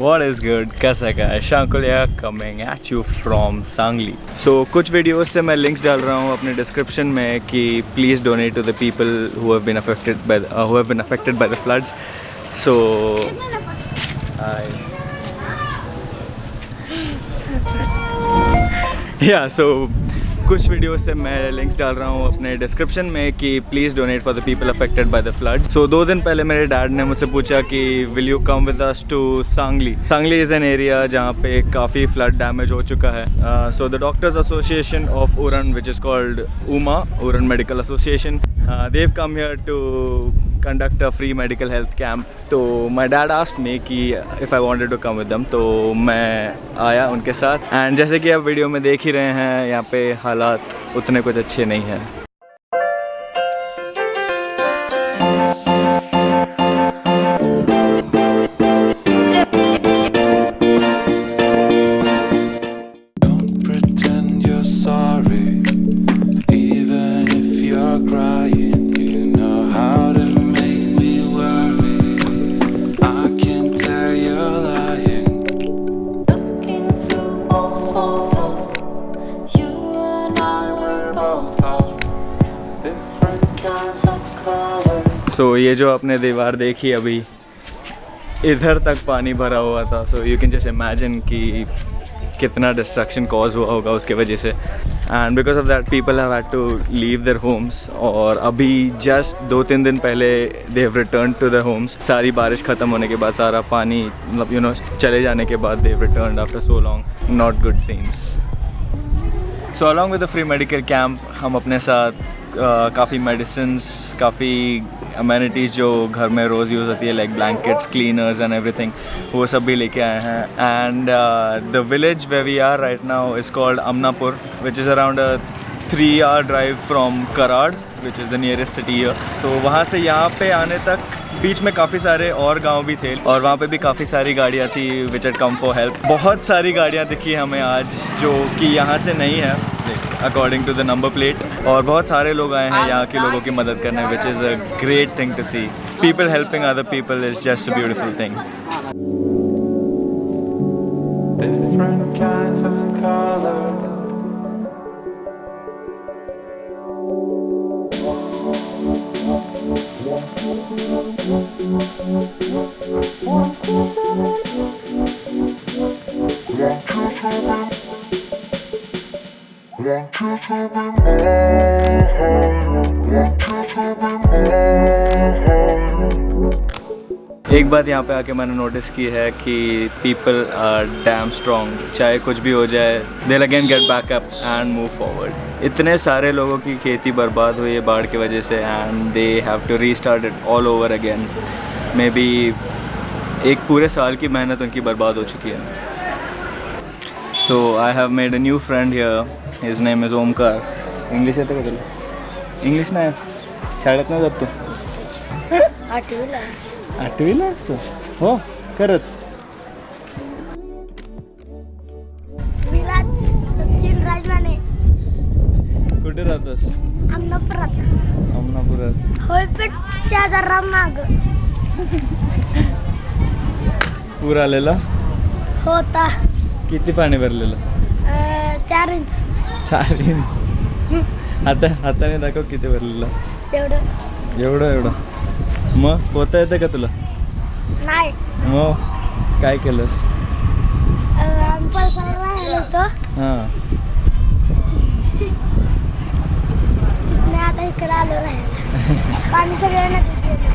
What is good? Kasaka, Shankulya coming at you from Sangli. So कुछ videos से मैं links डाल रहा हूँ अपने डिस्क्रिप्शन में कि please donate to the people who have been affected by the floods. So yeah, so कुछ वीडियो से मैं लिंक्स डाल रहा हूँ अपने डिस्क्रिप्शन में कि please donate for the people affected by the flood. So 2 दिन पहले मेरे डैड ने मुझसे पूछा कि will you come with us to Sangli. Sangli is an area जहाँ पे काफ़ी फ्लड डैमेज हो चुका है. So the doctors association of Uran which is called UMA, Uran medical association, they've come here to conduct a free medical health camp. तो my dad asked me कि if I wanted to come with them, तो मैं आया उनके साथ. And जैसे कि आप वीडियो में देख ही रहे हैं यहाँ पे हालात उतने कुछ अच्छे नहीं हैं. सो ये जो आपने दीवार देखी अभी, इधर तक पानी भरा हुआ था. So you can just imagine कि कितना डिस्ट्रक्शन कॉज हुआ होगा उसके वजह से. And because of that people have had to leave their homes. और अभी जस्ट 2-3 दिन पहले they have return to their homes. सारी बारिश ख़त्म होने के बाद, सारा पानी मतलब चले जाने के बाद they have returned after so long. Not good scenes. So along with the free medical camp हम अपने साथ काफ़ी मेडिसिन्स, काफ़ी अमेनिटीज़ जो घर में रोज़ यूज़ होती है like blankets, cleaners and everything, वो सब भी लेके आए हैं. And the village where we are right now is called Amnapur, which is around a 3-hour drive from Karad, which is the nearest city here. तो वहाँ से यहाँ पे आने तक बीच में काफ़ी सारे और गांव भी थे और वहाँ पे भी काफ़ी सारी गाड़ियाँ थी which had come for help. बहुत सारी गाड़ियाँ दिखी हमें आज जो कि यहाँ से नहीं है according to the number plate. और बहुत सारे लोग आए हैं यहाँ के लोगों की मदद करने, which is a great thing to see. People helping other people is just a beautiful thing. एक बात यहाँ पे आके मैंने नोटिस की है कि पीपल आर डैम स्ट्रॉन्ग. चाहे कुछ भी हो जाए, they again get back up and move forward. इतने सारे लोगों की खेती बर्बाद हुई है बाढ़ की वजह से and they have to restart it all over again. Maybe एक पूरे साल की मेहनत उनकी बर्बाद हो चुकी है. So I have made a new friend here. His name is Omkar. English येतं का तुला? इंग्लिश नाही शाळेत नाही जात तू? 8वीला असतो? हो खरंच. सचिन राजवाने. कुठे राहतोस? अमनापुरात. अमनापुरात. होळपेठच्या जरा माग. पूर आलेला होता. किती पाणी भरलेलं? 4 इंच. 4 इंच. आता हाताने दाखव किती भरलेलं. एवढं. मग पोहता येतं का तुला? नाही. मग काय केलंस? पळसाला राहिलं होतं. हां. तिथनं आता इकडे आलो राहायला. पाणी सगळ्यांना गेलं.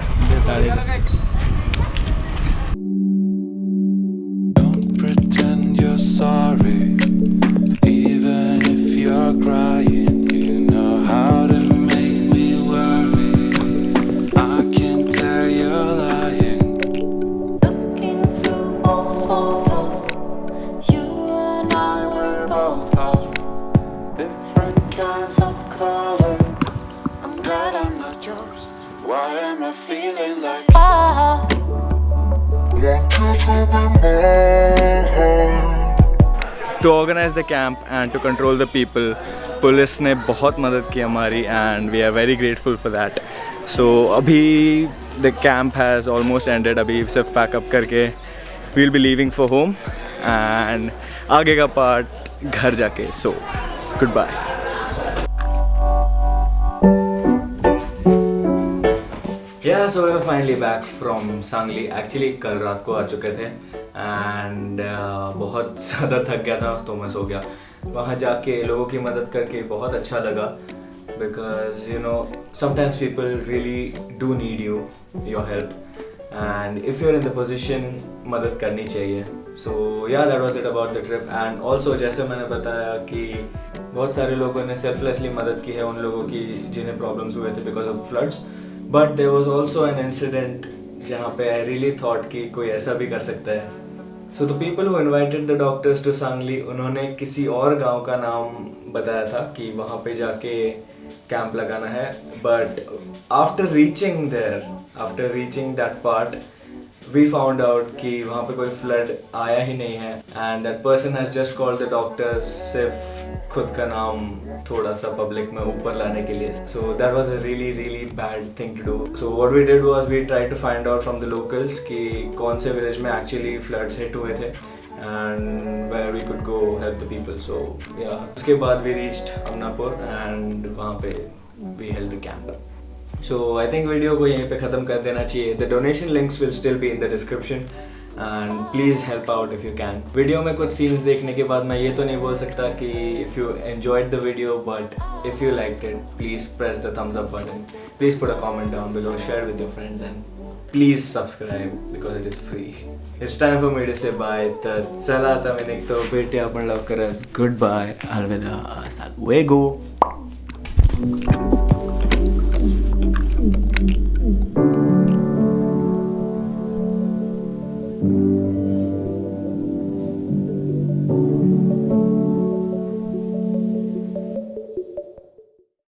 Don't pretend you're sorry, even if you're crying. You know how to make me worry. I can tell you're lying. Looking through old photos, you and I were both of different kinds of colors. I'm glad I'm not yours. Why am I feeling like Want you to be mine. To organize the camp and to control the people, police ने बहुत मदद की हमारी and we are very grateful for that. So अभी the camp has almost ended. अभी सिर्फ pack up करके we'll be leaving for home and आगे का पार्ट घर जाके. So goodbye. Yeah, so we're finally back from Sangli. Actually कल रात को आ चुके थे and बहुत ज़्यादा थक गया था तो मैं सो गया. वहाँ जाके लोगों की मदद करके बहुत अच्छा लगा because you know sometimes people really do need your help and if you're in the position मदद करनी चाहिए. So yeah, that was it about the trip and also जैसे मैंने बताया कि बहुत सारे लोगों ने selflessly मदद की है उन लोगों की जिन्हें problems हुए थे because of floods. But there was also an incident जहाँ पे I really thought कि कोई ऐसा भी कर सकता है. So the people who invited the doctors to Sangli उन्होंने किसी और गांव का नाम बताया था कि वहाँ पे जाके कैंप लगाना है. But after reaching there, after reaching that part, we found out कि वहाँ पे कोई flood आया ही नहीं है and that person has just called the doctors सिर्फ खुद का नाम थोड़ा सा पब्लिक में ऊपर लाने के लिए. So that was a really bad thing to do. So what we did was we tried to find out from the locals कि कौन से village में actually floods hit हुए थे and where we could go help the people. So yeah, उसके बाद we reached Amnapur and वहाँ पे we held the camp. So I think video को यहीं पे ख़त्म कर देना चाहिए. The donation links will still be in the description and please help out if you can. Video में कुछ scenes देखने के बाद मैं ये तो नहीं बोल सकता कि if you enjoyed the video, but if you liked it, please press the thumbs up button. Please put a comment down below, share with your friends and please subscribe because it is free. It's time for me to say bye. तर चला आता मैंने तो भेटे आपण लवकरच. Goodbye. अलविदा. Hasta luego.